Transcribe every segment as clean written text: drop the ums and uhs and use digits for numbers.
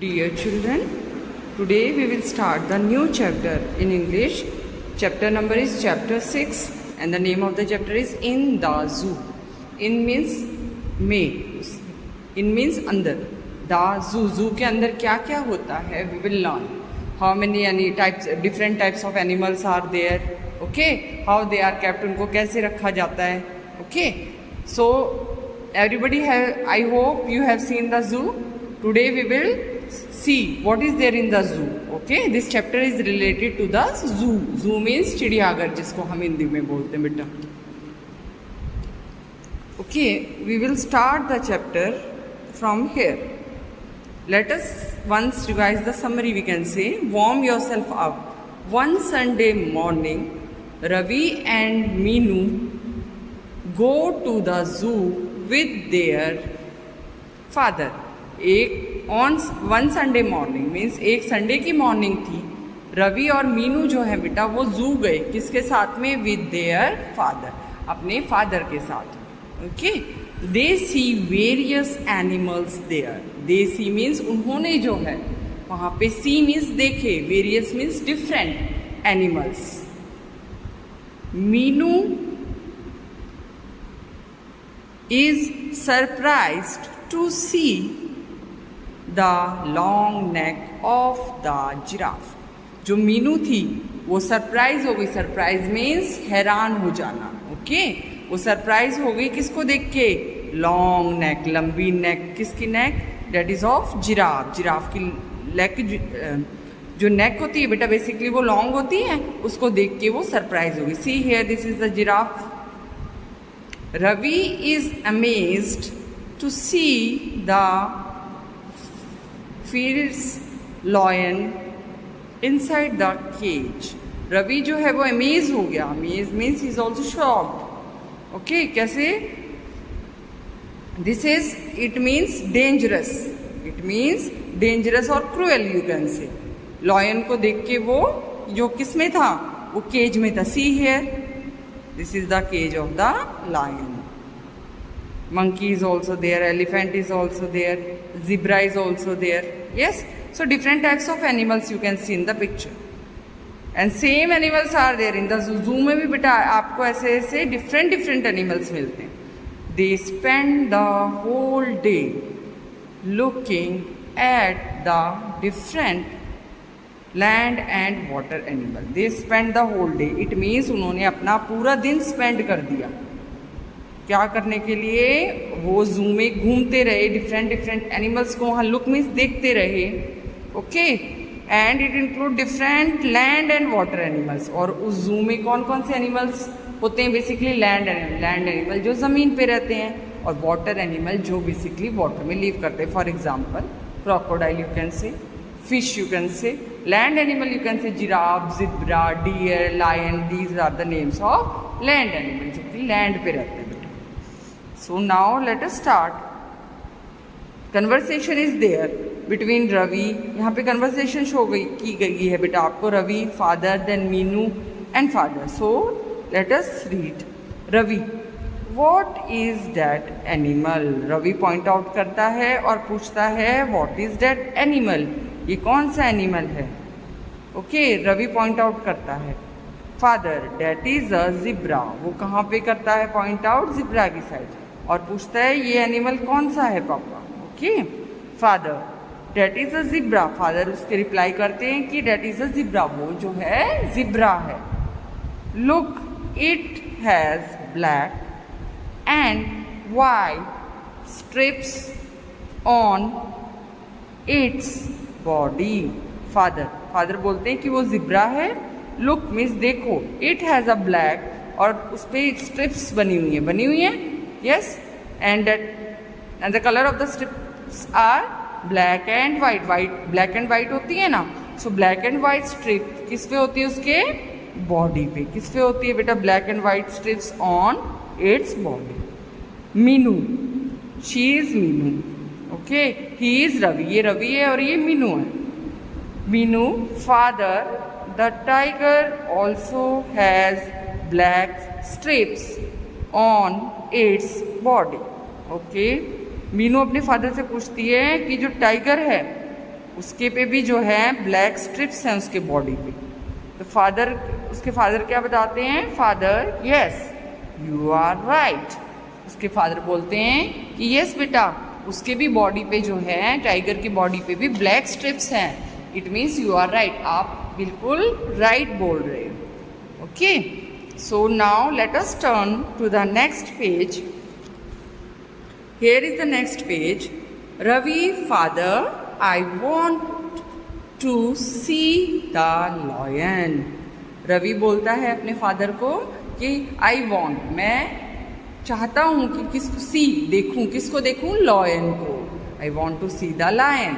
Dear children, today we will start the new chapter in English. Chapter number is chapter 6 and the name of the chapter is In the Zoo. In means में, in means अंदर, the zoo, zoo के अंदर क्या क्या होता है we will learn. How many types, different types of animals are there, okay? How they are kept, उनको कैसे रखा जाता है, okay? So everybody have, I hope you have seen the zoo. Today we will see what is there in the zoo, okay? This chapter is related to the zoo. Zoo means चिड़ियाघर जिसको हम हिंदी में बोलते हैं बेटा. Okay, we will start the chapter from here. Let us once revise the summary. We can say, warm yourself up. One Sunday morning, Ravi and Meenu go to the zoo with their father. On one Sunday morning means एक Sunday की morning थी. रवि और मीनू जो है बेटा वो जू गए. किसके साथ में? विद देयर फादर, अपने फादर के साथ. Okay, they see various animals there. They see means उन्होंने जो है वहाँ पे, सी मीन्स देखे, various means different animals. Meenu is surprised to see the long neck of the giraffe. जो मीनू थी वो सरप्राइज हो गई. सरप्राइज मीन्स हैरान हो जाना. ओके, वो सरप्राइज हो गई किसको देख के? लॉन्ग नेक, लंबी नेक. किसकी neck? That is of giraffe. Giraffe की नेक, जो नेक होती है बेटा बेसिकली वो लॉन्ग होती है. उसको देख के वो सरप्राइज हो गई. See here, this is the giraffe. Ravi is amazed to see the fierce lion inside the cage. Ravi जो है वो अमेज हो गया. Amaze means he is also shocked. Okay, कैसे? This is, it means dangerous. It means dangerous और cruel you can say. Lion को देख के वो जो किस में था? वो केज में था. See here, this is the cage of the lion. Monkey is also there, elephant is also there, zebra is also there. Yes, so different types of animals you can see in the picture, and same animals are there in the zoo. Zoo में भी बेटा आपको ऐसे ऐसे different animals मिलते हैं. They spend the whole day looking at the different land and water animal. They spend the whole day. It means उन्होंने अपना पूरा दिन स्पेंड कर दिया. क्या करने के लिए? वो जू में घूमते रहे, डिफरेंट एनिमल्स को वहाँ लुक मीन्स देखते रहे. Okay, and it include different land and water animals. और उस जू में कौन कौन से एनिमल्स होते हैं? बेसिकली लैंड एनिमल जो ज़मीन पे रहते हैं, और वाटर एनिमल जो बेसिकली वाटर में लिव करते हैं. For example crocodile you can से, fish you can say, land animal you can say giraffe, zebra, deer, lion. These are the names of land animal जो कि land पे रहते हैं बेटा. So now let us start. Conversation is there between Ravi. यहाँ पे conversation show की गई है बेटा आपको. Ravi, father, then Meenu and father. So let us read. Ravi, what is that animal? Ravi point out करता है और पूछता है what is that animal? ये कौन सा एनिमल है? ओके, रवि पॉइंट आउट करता है. Father, that is a zebra. वो कहाँ पे करता है पॉइंट आउट? जिब्रा की साइड. और पूछता है ये एनिमल कौन सा है पापा? Okay, father, that is a zebra. Father उसके रिप्लाई करते हैं कि डेट इज अ जिब्रा, वो जो है जिब्रा है. Look, it has black and white stripes on its body. Father बोलते हैं कि वो जिब्रा है. लुक मीन्स देखो, इट हैज़ अ ब्लैक, और उस पर स्ट्रिप्स बनी हुई है. Yes, and the colour of the stripes are black and white. Black and white होती है ना. So black and white strip किस पे होती है? उसके बॉडी पे. किस पे होती है बेटा? Black and white stripes on its body. Meenu, she is Meenu. Okay, he is Ravi. ये रवि है और ये मीनू है. Meenu, father, the tiger also has black stripes on its body. Okay, Meenu अपने फादर से पूछती है कि जो टाइगर है उसके पे भी जो है ब्लैक स्ट्रिप्स हैं उसके बॉडी पे। तो फादर, उसके फादर क्या बताते हैं? Father, yes you are right. उसके फादर बोलते हैं कि यस बेटा, उसके भी बॉडी पे जो है, टाइगर की बॉडी पे भी ब्लैक स्ट्रिप्स हैं। It means you are right, आप बिल्कुल राइट बोल रहे हो। Okay, so now let us turn to the next page. Here is the next page. Ravi, father, I want to see the lion. Ravi बोलता है अपने फादर को कि आई वॉन्ट, मैं चाहता हूँ कि किसको सी, देखूँ, किसको देखूँ? लॉयन को। I want to see the lion.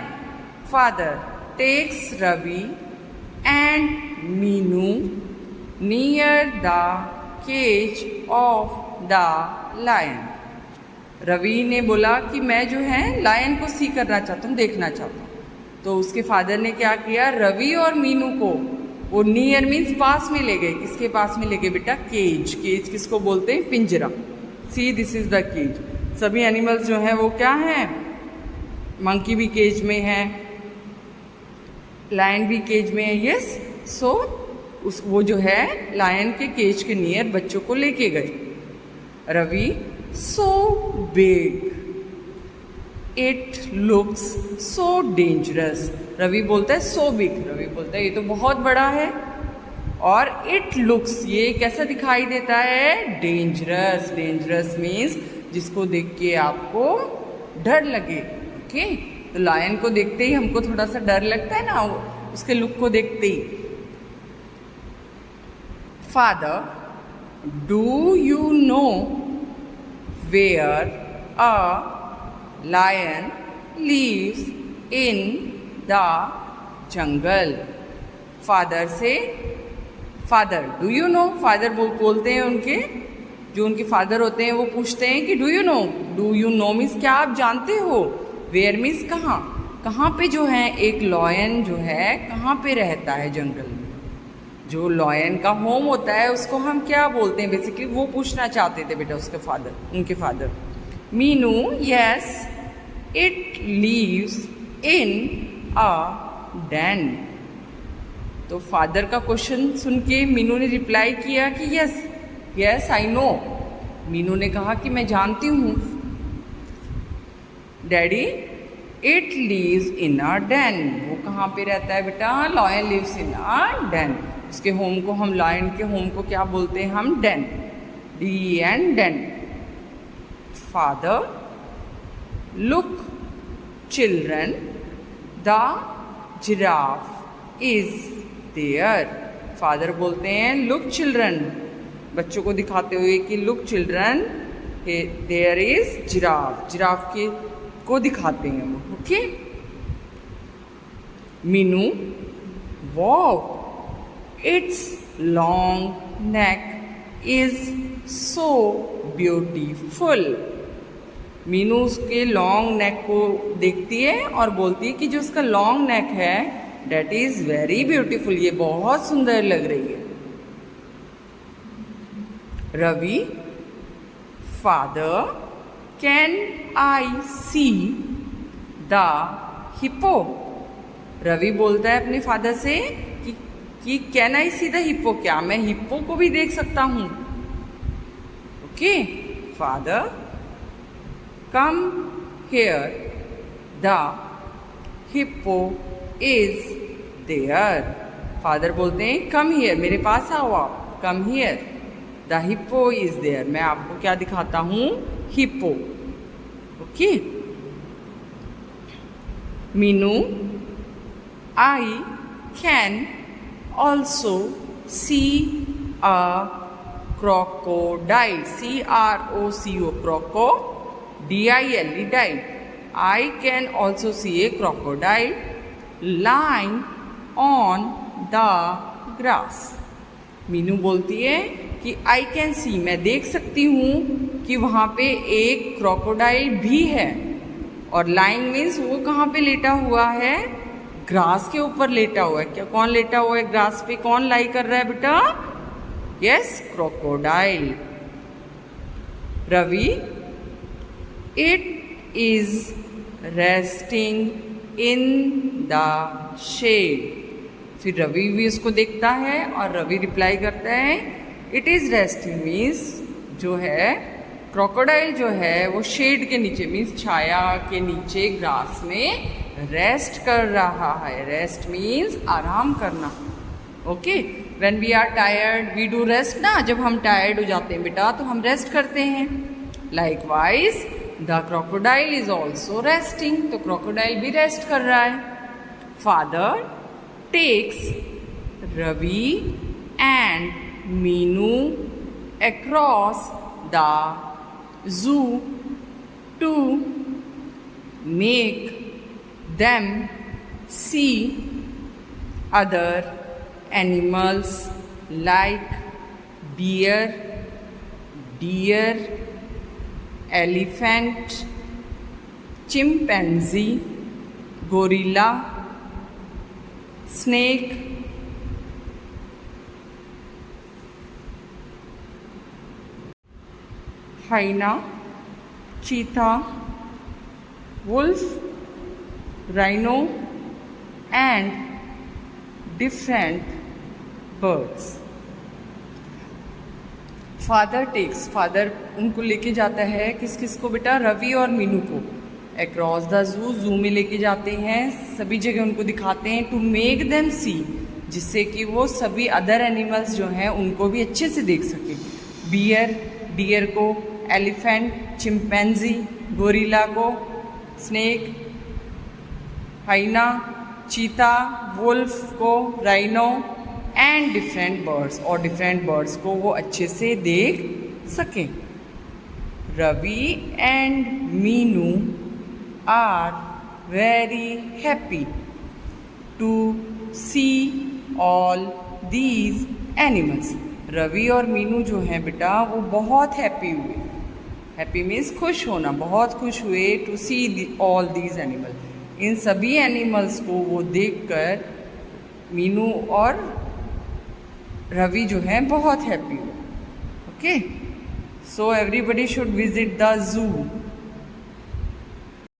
Father takes Ravi and Meenu near the cage of the lion. Ravi ने बोला कि मैं जो है लायन को सी करना चाहता हूँ, देखना चाहता हूँ। तो उसके फादर ने क्या किया? रवि और मीनू को वो नियर मीन्स पास में ले गए। किसके पास में ले गए बेटा? केज। केज किसको बोलते हैं? पिंजरा। See this is the cage. सभी एनिमल्स जो हैं वो क्या हैं? मंकी भी केज में है, लायन भी केज में है। यस, सो वो जो है लायन के केज के नियर बच्चों को लेके गए। Ravi, so big it looks so dangerous. Ravi बोलता है सो बिग, रवि बोलता है ये तो बहुत बड़ा है। और इट लुक्स, ये कैसा दिखाई देता है? डेंजरस। डेंजरस मीन्स जिसको देख के आपको डर लगे। ओके, तो लायन को देखते ही हमको थोड़ा सा डर लगता है ना, उसके लुक को देखते ही। Father, do you know where a lion lives in the jungle? Father से, father do you know, father बोलते हैं उनके, जो उनके फादर होते हैं वो पूछते हैं कि do you no. Do you no means क्या आप जानते हो? वेयर मीन्स कहाँ, कहाँ पे जो है एक लॉयन जो है कहाँ पे रहता है जंगल में। जो लॉयन का होम होता है उसको हम क्या बोलते हैं? बेसिकली वो पूछना चाहते थे बेटा उसके फादर, उनके father. Meenu, yes it lives in a den. तो फादर का क्वेश्चन सुन के मीनू ने रिप्लाई किया कि yes yes I know. Meenu ने कहा कि मैं जानती हूँ daddy, it lives in a den. वो कहाँ पे रहता है बेटा? Lion lives in a den. उसके होम को हम, लॉयन के होम को क्या बोलते हैं हम? Den. D and den. Father, look children, the giraffe is there. Father बोलते हैं लुक चिल्ड्रन, बच्चों को दिखाते हुए कि look children there is giraffe. Giraffe के को दिखाते हैं वो। Okay, Meenu, wow its long neck is so beautiful. Meenu उसके लॉन्ग नेक को देखती है और बोलती है कि जो उसका लॉन्ग नेक है डेट इज वेरी ब्यूटीफुल, ये बहुत सुंदर लग रही है। Ravi, father, can I see the hippo. Ravi बोलता है अपने फादर से कि can I see the hippo, क्या मैं हिप्पो को भी देख सकता हूँ? Okay, father, come here, the hippo is there. Father बोलते हैं कम हियर, मेरे पास आओ आप, come here, the hippo is there. मैं आपको क्या दिखाता हूँ? Hippo. Okay, Meenu, I can also see a crocodile, C-R-O-C-O, croco, D-I-L-E, dial. I can also see a crocodile lying on the grass. Meenu बोलती है कि आई कैन सी, मैं देख सकती हूँ कि वहाँ पे एक क्रोकोडाइल भी है। और लाइंग मीन्स वो कहाँ पे लेटा हुआ है? ग्रास के ऊपर लेटा हुआ है। क्या कौन लेटा हुआ है ग्रास पे? कौन लाई कर रहा है बेटा? Yes, crocodile. Ravi, it is resting in the shade. Ravi रवि भी उसको देखता है और रवि रिप्लाई करता है इट इज़ रेस्टिंग, मीन्स जो है क्रोकोडाइल जो है वो शेड के नीचे मीन्स छाया के नीचे ग्रास में रेस्ट कर रहा है। रेस्ट मीन्स आराम करना। Okay, when we are tired we do rest ना, जब हम टायर्ड हो जाते हैं बेटा तो हम रेस्ट करते हैं। Likewise the crocodile is also resting, तो क्रोकोडाइल भी रेस्ट कर रहा है। Father takes Ravi and Meenu across the zoo to make them see other animals like bear, deer, elephant, chimpanzee, gorilla, snake, hyena, cheetah, wolf, rhino and different birds. Father takes, father उनको लेके जाता है किस किस को बेटा, रवि और मीनू को अक्रॉस द जू, जू में लेके जाते हैं, सभी जगह उनको दिखाते हैं टू मेक देम सी, जिससे कि वो सभी अदर एनिमल्स जो हैं उनको भी अच्छे से देख सके। बियर, डियर को, एलिफेंट, चिंपैंजी, गोरिल्ला को, स्नेक, हाइना, चीता, वुल्फ को, राइनो एंड डिफरेंट बर्ड्स, और डिफरेंट बर्ड्स को वो अच्छे से देख सकें। Ravi and Meenu are very happy to see all these animals. Ravi और मीनू जो हैं बेटा वो बहुत हैप्पी हुए, हैप्पी मीन्स खुश होना, बहुत खुश हुए to see all these animal, इन सभी एनिमल्स को वो देखकर मीनू और रवि जो हैं बहुत हैप्पी हुए। Okay, so everybody should visit the zoo.